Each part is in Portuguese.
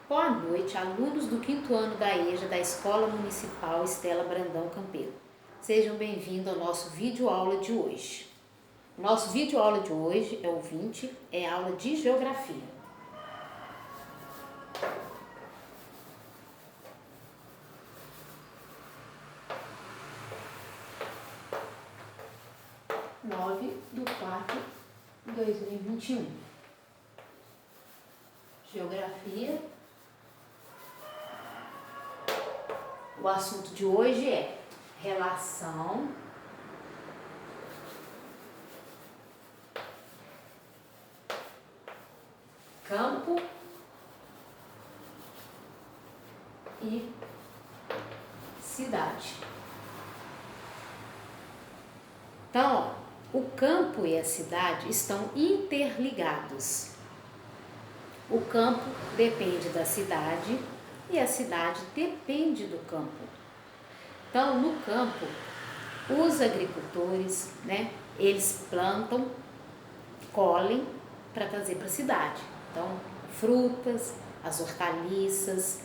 Boa noite, alunos do 5º ano da EJA da Escola Municipal Estela Brandão Campeiro. Sejam bem-vindos ao nosso vídeo aula de hoje. Nosso vídeo aula de hoje, é o 20, é aula de Geografia. (9 de 4 de 2021). Geografia. O assunto de hoje é relação campo e cidade. Então, ó, o campo e a cidade estão interligados. O campo depende da cidade e a cidade depende do campo. Então, no campo, os agricultores, eles plantam, colhem para trazer para a cidade. Então, frutas, as hortaliças,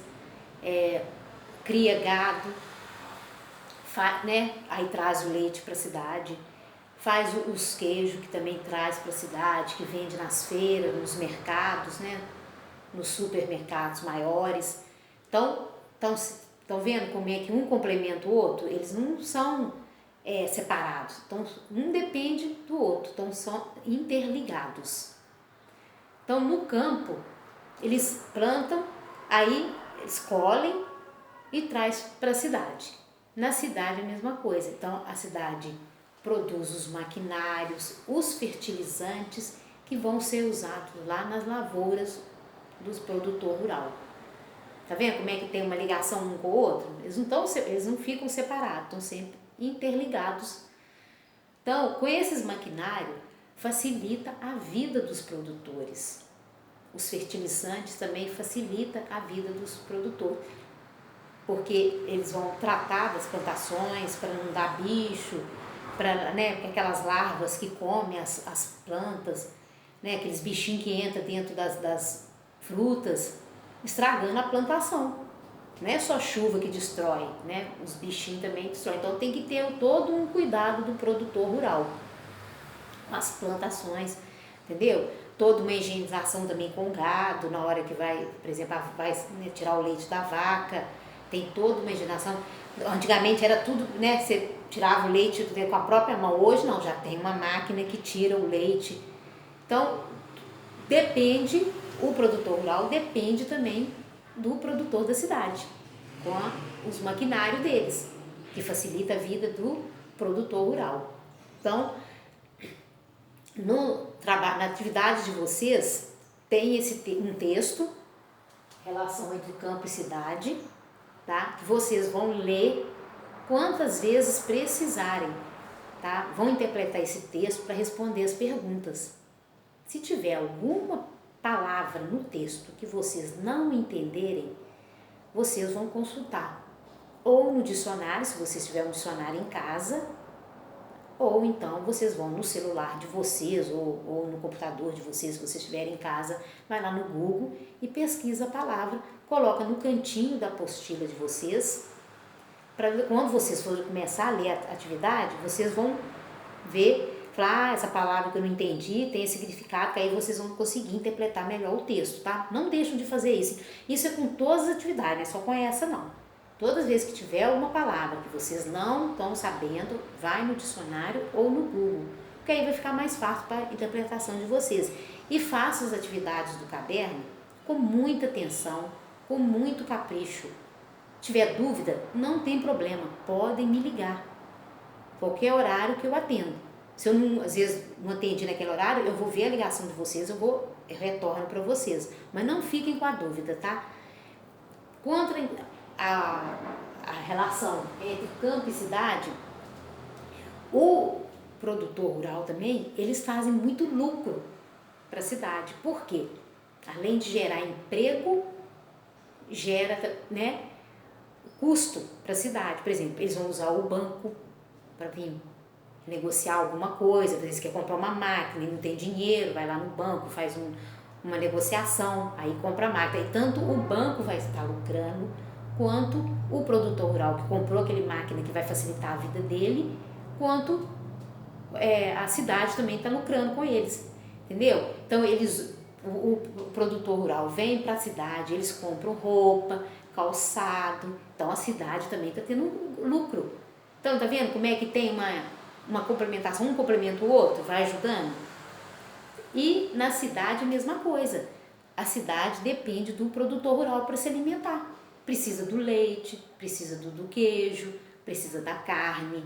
cria gado, aí traz o leite para a cidade, faz os queijos que também traz para a cidade, que vende nas feiras, nos mercados, nos supermercados maiores. Então, estão vendo como é que um complementa o outro? Eles não são separados, então um depende do outro, então são interligados. Então, no campo, eles plantam, aí eles colhem e traz para a cidade. Na cidade a mesma coisa, então a cidade produz os maquinários, os fertilizantes que vão ser usados lá nas lavouras do produtor rural. Tá vendo como é que tem uma ligação um com o outro? Eles não ficam separados, estão sempre interligados. Então, com esses maquinários, facilita a vida dos produtores. Os fertilizantes também facilita a vida dos produtores, porque eles vão tratar das plantações para não dar bicho, para aquelas larvas que comem as plantas, aqueles bichinhos que entram dentro das frutas, estragando a plantação. Não é só chuva que destrói, os bichinhos também destroem. Então tem que ter todo um cuidado do produtor rural, as plantações, entendeu? Toda uma higienização também com o gado, na hora que vai, por exemplo, vai tirar o leite da vaca, tem toda uma higienização. Antigamente era tudo, você tirava o leite com a própria mão, hoje não, já tem uma máquina que tira o leite. Então, depende, o produtor rural depende também do produtor da cidade, com os maquinários deles, que facilita a vida do produtor rural. Então, na atividade de vocês, tem um texto, relação entre campo e cidade, tá? Que vocês vão ler quantas vezes precisarem, tá? Vão interpretar esse texto para responder as perguntas. Se tiver alguma palavra no texto que vocês não entenderem, vocês vão consultar ou no dicionário, se vocês tiverem um dicionário em casa, ou então vocês vão no celular de vocês ou no computador de vocês, se vocês estiverem em casa, vai lá no Google e pesquisa a palavra, coloca no cantinho da apostila de vocês, para quando vocês forem começar a ler a atividade, vocês vão ver, falar, essa palavra que eu não entendi tem esse significado, que aí vocês vão conseguir interpretar melhor o texto, tá? Não deixem de fazer isso. Isso é com todas as atividades, não é só com essa não. Todas as vezes que tiver uma palavra que vocês não estão sabendo, vai no dicionário ou no Google, porque aí vai ficar mais fácil para a interpretação de vocês. E faça as atividades do caderno com muita atenção, com muito capricho. Se tiver dúvida, não tem problema, podem me ligar. Qualquer horário que eu atendo. Se eu não, às vezes não atendi naquele horário, eu vou ver a ligação de vocês, eu retorno para vocês. Mas não fiquem com a dúvida, tá? Quanto a relação entre campo e cidade, o produtor rural também, eles fazem muito lucro para a cidade. Por quê? Além de gerar emprego, gera custo para a cidade. Por exemplo, eles vão usar o banco para vir negociar alguma coisa, às vezes quer comprar uma máquina e não tem dinheiro, vai lá no banco, faz uma negociação, aí compra a máquina. E tanto o banco vai estar lucrando, quanto o produtor rural que comprou aquele máquina que vai facilitar a vida dele, quanto a cidade também está lucrando com eles, entendeu? Então o produtor rural vem para a cidade, eles compram roupa, calçado, então a cidade também está tendo lucro. Então tá vendo como é que tem uma complementação, um complementa o outro, vai ajudando? E na cidade a mesma coisa, a cidade depende do produtor rural para se alimentar, precisa do leite, precisa do queijo, precisa da carne,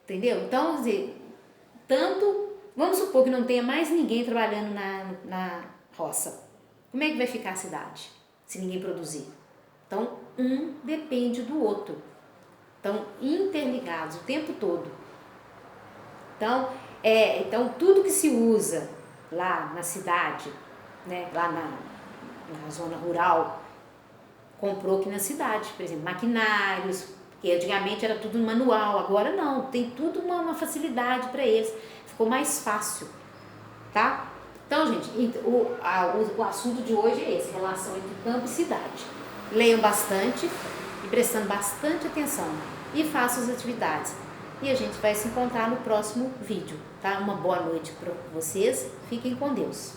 entendeu? Então, quer dizer, vamos supor que não tenha mais ninguém trabalhando na roça, como é que vai ficar a cidade se ninguém produzir? Então, um depende do outro, estão interligados o tempo todo. Então tudo que se usa lá na cidade, né, lá na zona rural, comprou aqui na cidade, por exemplo, maquinários, que antigamente era tudo manual, agora não, tem tudo uma facilidade para eles, ficou mais fácil, tá? Então, gente, o assunto de hoje é esse, relação entre campo e cidade. Leiam bastante e prestando bastante atenção e façam as atividades. E a gente vai se encontrar no próximo vídeo, tá? Uma boa noite para vocês, fiquem com Deus.